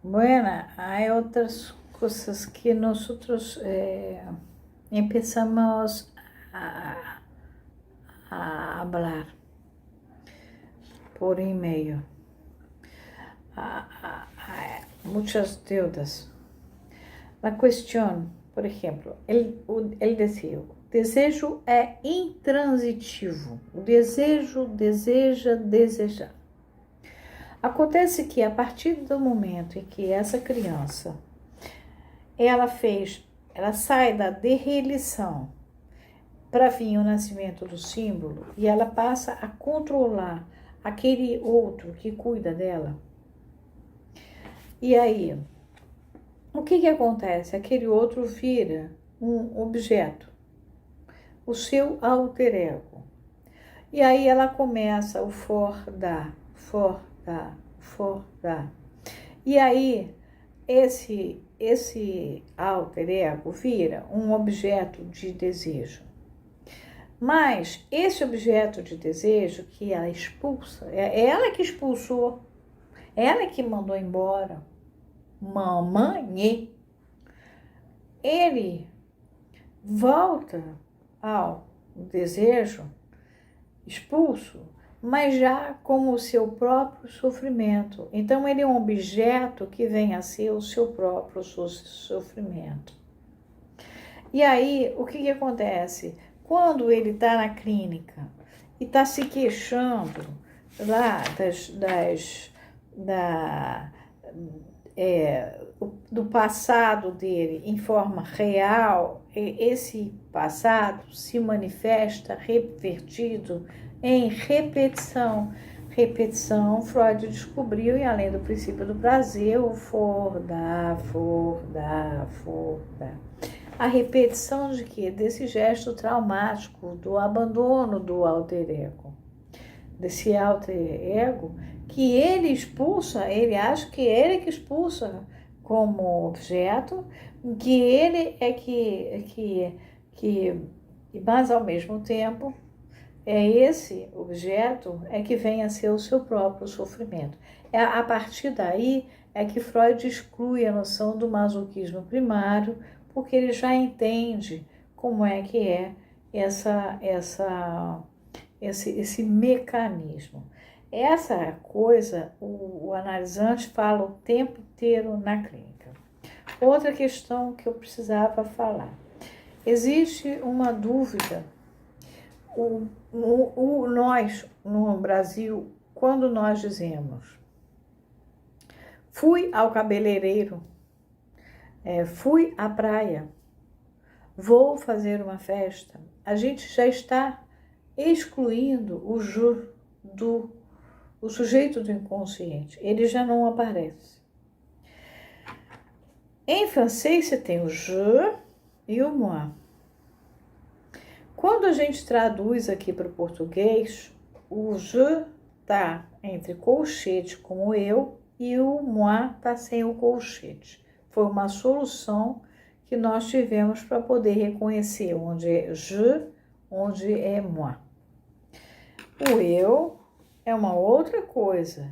Bueno, hay otras cosas que nosotros empezamos a hablar por e-mail. Muchas deudas. La cuestión, por ejemplo, ele decía, o desejo é intransitivo. O desejo, deseja, desejar. Acontece que a partir do momento em que essa criança, ela sai da derrelição para vir o nascimento do símbolo e ela passa a controlar aquele outro que cuida dela. E aí, o que acontece? Aquele outro vira um objeto, o seu alter ego. E aí ela começa o for-dar. E aí, esse alter ego vira um objeto de desejo. Mas esse objeto de desejo que ela expulsa, é ela que expulsou, ela que mandou embora, mamãe, ele volta ao desejo expulso, mas já como o seu próprio sofrimento. Então, ele é um objeto que vem a ser o seu próprio sofrimento. E aí, o que acontece? Quando ele está na clínica e está se queixando lá do passado dele em forma real, esse passado se manifesta revertido em repetição. Repetição, Freud descobriu, e além do princípio do prazer, o for-dar. A repetição de quê? Desse gesto traumático, do abandono do alter ego. Desse alter ego que ele expulsa, ele acha que ele que expulsa como objeto, que ele é mas ao mesmo tempo, esse objeto que vem a ser o seu próprio sofrimento. A partir daí é que Freud exclui a noção do masoquismo primário, porque ele já entende como é que é esse mecanismo. Essa coisa o analisante fala o tempo inteiro na clínica. Outra questão que eu precisava falar. Existe uma dúvida. Nós, no Brasil, quando nós dizemos fui ao cabeleireiro, fui à praia, vou fazer uma festa, a gente já está excluindo o sujeito do inconsciente. Ele já não aparece. Em francês você tem o je e o moi. Quando a gente traduz aqui para o português, o je está entre colchete com o eu e o moi está sem o colchete. Foi uma solução que nós tivemos para poder reconhecer onde é je, onde é moi. O eu é uma outra coisa.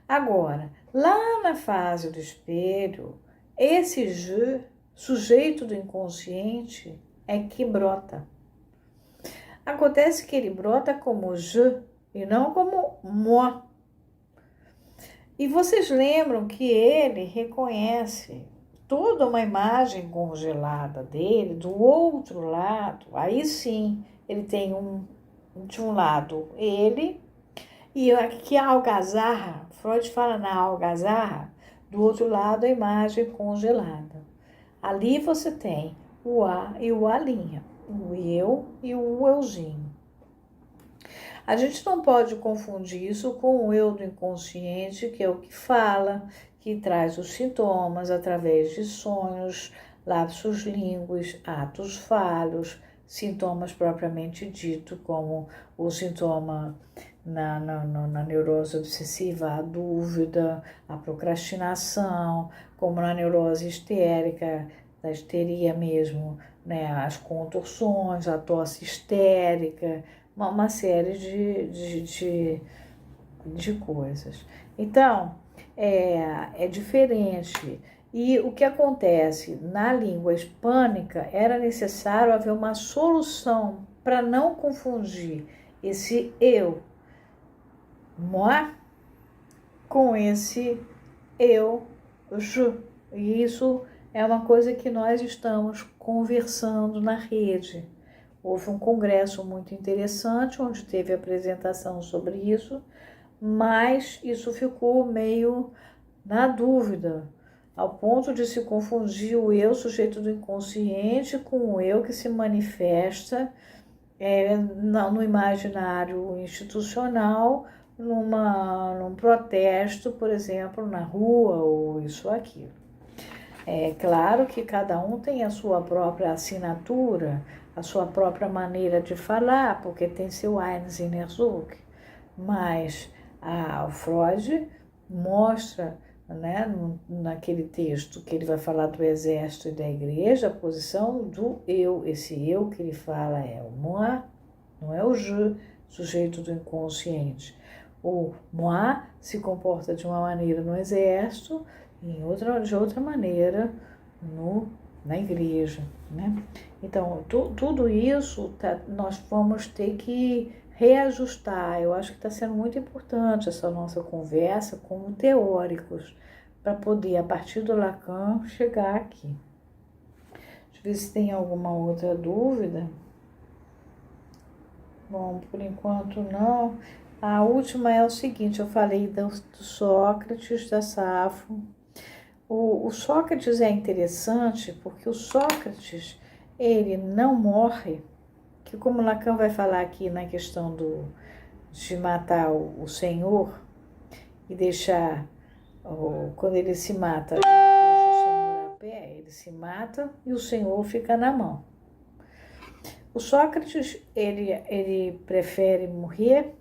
Agora, lá na fase do espelho, esse je, sujeito do inconsciente, é que brota. Acontece que ele brota como je e não como moi. E vocês lembram que ele reconhece toda uma imagem congelada dele, do outro lado, aí sim, ele tem de um lado ele, e aqui a algazarra, Freud fala na algazarra, do outro lado a imagem congelada. Ali você tem o A e o Alinha, o eu e o euzinho. A gente não pode confundir isso com o eu do inconsciente, que é o que fala, que traz os sintomas através de sonhos, lapsus linguis, atos falhos, sintomas propriamente dito, como o sintoma na neurose obsessiva, a dúvida, a procrastinação, como na neurose histérica, da histeria mesmo, né, as contorções, a tosse histérica, uma série de coisas. Então, é diferente. E o que acontece? Na língua hispânica, era necessário haver uma solução para não confundir esse eu, moi, com esse eu, je. E isso é uma coisa que nós estamos conversando na rede. Houve um congresso muito interessante, onde teve apresentação sobre isso, mas isso ficou meio na dúvida, ao ponto de se confundir o eu, sujeito do inconsciente, com o eu que se manifesta no imaginário institucional, num protesto, por exemplo, na rua, ou isso ou aquilo. É claro que cada um tem a sua própria assinatura, a sua própria maneira de falar, porque tem seu Einzelnersuch, mas o Freud mostra, né, naquele texto que ele vai falar do exército e da igreja, a posição do eu. Esse eu que ele fala é o moi, não é o je, sujeito do inconsciente. O moi se comporta de uma maneira no exército e de outra maneira na igreja, né? Então, tudo isso nós vamos ter que reajustar. Eu acho que está sendo muito importante essa nossa conversa como teóricos, para poder, a partir do Lacan, chegar aqui. Deixa eu ver se tem alguma outra dúvida. Bom, por enquanto não. A última é o seguinte, eu falei do Sócrates, da Safo. O Sócrates é interessante porque o Sócrates, ele não morre, que como Lacan vai falar aqui na questão de matar o Senhor e deixar, quando ele se mata, ele deixa o Senhor a pé, ele se mata e o Senhor fica na mão. O Sócrates, ele prefere morrer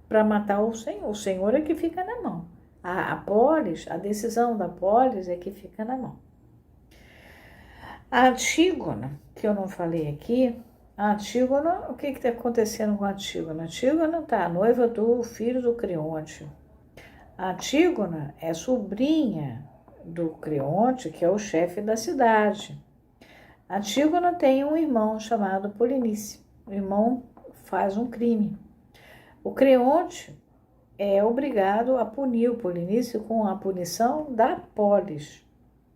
para matar o Senhor é que fica na mão. A polis, a decisão da polis é que fica na mão. A Antígona, que eu não falei aqui, a Antígona, o que está acontecendo com a Antígona? A Antígona está noiva do filho do Creonte. A Antígona é sobrinha do Creonte, que é o chefe da cidade. A Antígona tem um irmão chamado Polinice. O irmão faz um crime. O Creonte é obrigado a punir o Polinice com a punição da polis.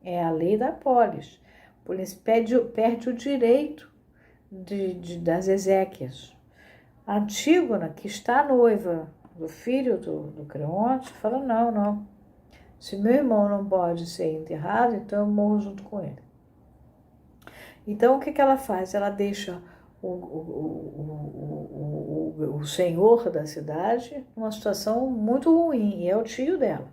É a lei da polis. O Polinice perde o direito das exéquias. A Antígona, que está noiva do filho do Creonte, fala, não. Se meu irmão não pode ser enterrado, então eu morro junto com ele. Então, o que ela faz? Ela deixa o senhor da cidade numa situação muito ruim, e é o tio dela.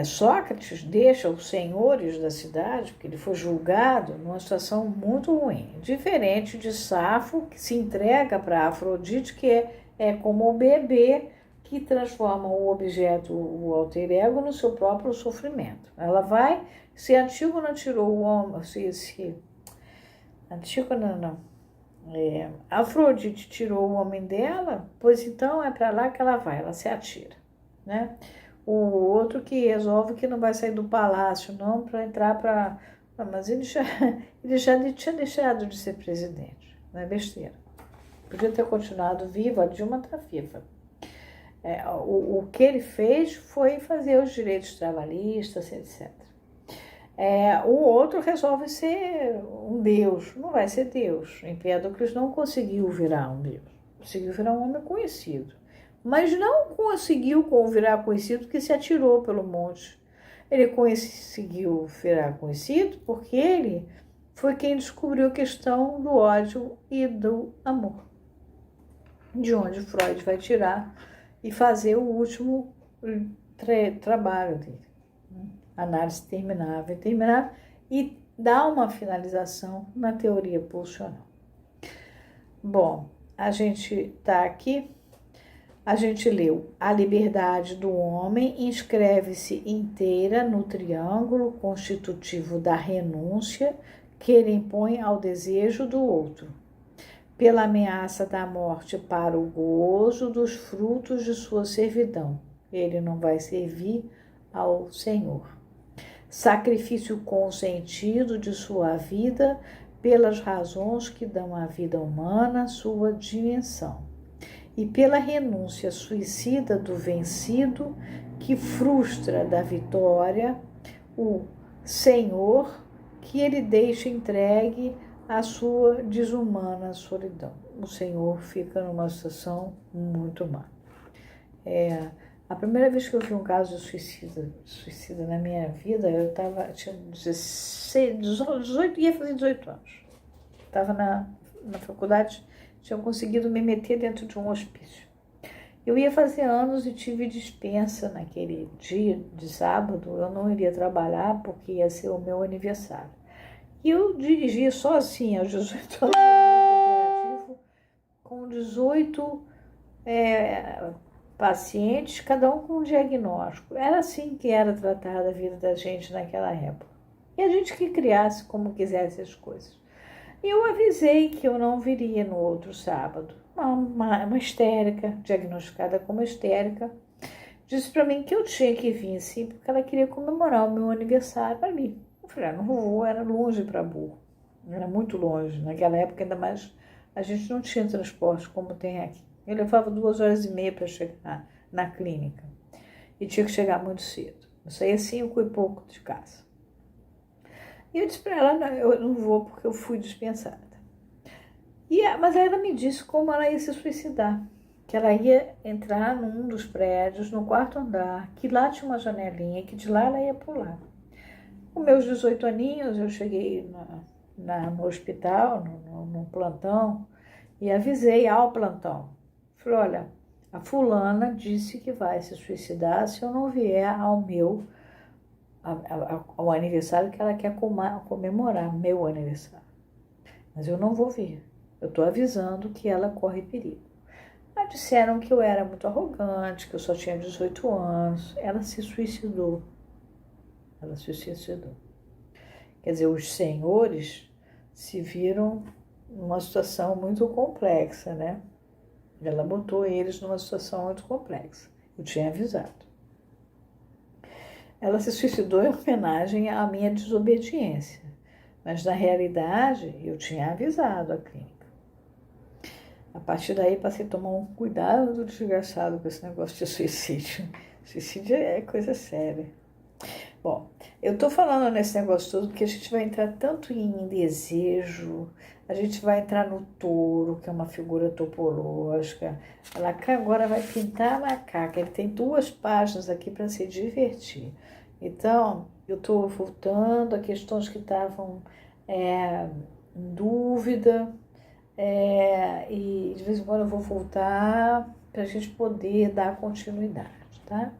Sócrates deixa os senhores da cidade, porque ele foi julgado, numa situação muito ruim. Diferente de Safo, que se entrega para Afrodite, que é como o bebê que transforma o objeto, o alter ego, no seu próprio sofrimento. Ela vai, se Antígona tirou o homem, Antígona não, Afrodite tirou o homem dela, pois então é para lá que ela vai, ela se atira, né? O outro que resolve que não vai sair do palácio, não, para entrar para... Mas ele já tinha deixado de ser presidente, não é besteira. Podia ter continuado vivo, a Dilma está viva. O que ele fez foi fazer os direitos trabalhistas, etc. O outro resolve ser um deus, não vai ser deus. Empédocles não conseguiu virar um deus, conseguiu virar um homem conhecido. Mas não conseguiu virar conhecido porque se atirou pelo monte. Ele conseguiu virar conhecido porque ele foi quem descobriu a questão do ódio e do amor. De onde Freud vai tirar e fazer o último trabalho dele. Análise terminável e terminável, e dá uma finalização na teoria pulsional. Bom, a gente está aqui, a gente leu: a liberdade do homem inscreve-se inteira no triângulo constitutivo da renúncia que ele impõe ao desejo do outro, pela ameaça da morte para o gozo dos frutos de sua servidão, ele não vai servir ao Senhor. Sacrifício consentido de sua vida pelas razões que dão à vida humana sua dimensão e pela renúncia suicida do vencido que frustra da vitória o Senhor, que ele deixa entregue à sua desumana solidão. O Senhor fica numa situação muito má. A primeira vez que eu vi um caso de suicida na minha vida, tinha 18, ia fazer 18 anos. Estava na faculdade, tinha conseguido me meter dentro de um hospício. Eu ia fazer anos e tive dispensa naquele dia de sábado. Eu não iria trabalhar porque ia ser o meu aniversário. E eu dirigia sozinha aos 18 anos no grupo operativo, com 18 pacientes, cada um com um diagnóstico. Era assim que era tratada a vida da gente naquela época. E a gente que criasse como quisesse as coisas. E eu avisei que eu não viria no outro sábado. Uma histérica, diagnosticada como histérica, disse para mim que eu tinha que vir sim, porque ela queria comemorar o meu aniversário ali. Eu falei, não vou, era longe para burro. Era muito longe. Naquela época, ainda mais, a gente não tinha transporte como tem aqui. Eu levava 2h30 para chegar na clínica. E tinha que chegar muito cedo. Eu saía 5h pouco de casa. E eu disse para ela, não, eu não vou porque eu fui dispensada. Mas aí ela me disse como ela ia se suicidar. Que ela ia entrar num dos prédios, no 4º andar, que lá tinha uma janelinha, que de lá ela ia pular. Com meus 18 aninhos, eu cheguei no hospital, no plantão, e avisei ao plantão. Falei, olha, a fulana disse que vai se suicidar se eu não vier ao aniversário que ela quer comemorar, meu aniversário. Mas eu não vou vir. Eu estou avisando que ela corre perigo. Mas disseram que eu era muito arrogante, que eu só tinha 18 anos. Ela se suicidou. Ela se suicidou. Quer dizer, os senhores se viram numa situação muito complexa, né? Ela botou eles numa situação muito complexa. Eu tinha avisado. Ela se suicidou em homenagem à minha desobediência. Mas, na realidade, eu tinha avisado a clínica. A partir daí, passei a tomar um cuidado desgraçado com esse negócio de suicídio. Suicídio é coisa séria. Bom, eu estou falando nesse negócio todo porque a gente vai entrar tanto em desejo, a gente vai entrar no touro, que é uma figura topológica. Ela agora vai pintar a macaca. Ele tem 2 páginas aqui para se divertir. Então, eu estou voltando a questões que estavam em dúvida, e de vez em quando eu vou voltar para a gente poder dar continuidade, tá?